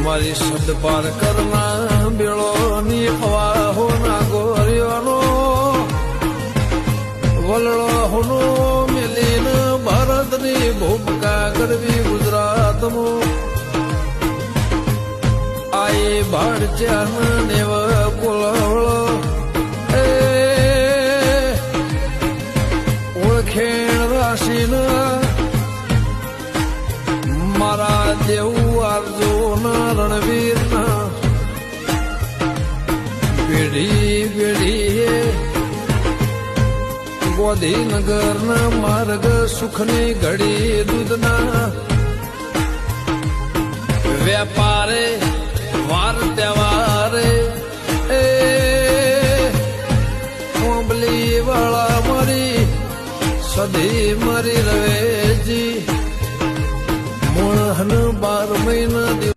મારી શબ્દ પાર કરના બેળો ની હવા હો ના ગોરિયોનો વલળો હોનો મેલીન ભારતની ભૂમિકા કરવી ગુજરાતમાં આઈ ભાડ ચાન નેવ કોલવળો એ ઓળખેણ રાશિના મારા દેવું આરજોના રણવીરના પેઢી પેઢીએ ગોધીનગરના માર્ગ સુખની ઘડી દૂધના વેપારે વાર તહેવારે એ કોંબલી વાળા મારી સધી મારી રવેજી મોહન 12 મહિના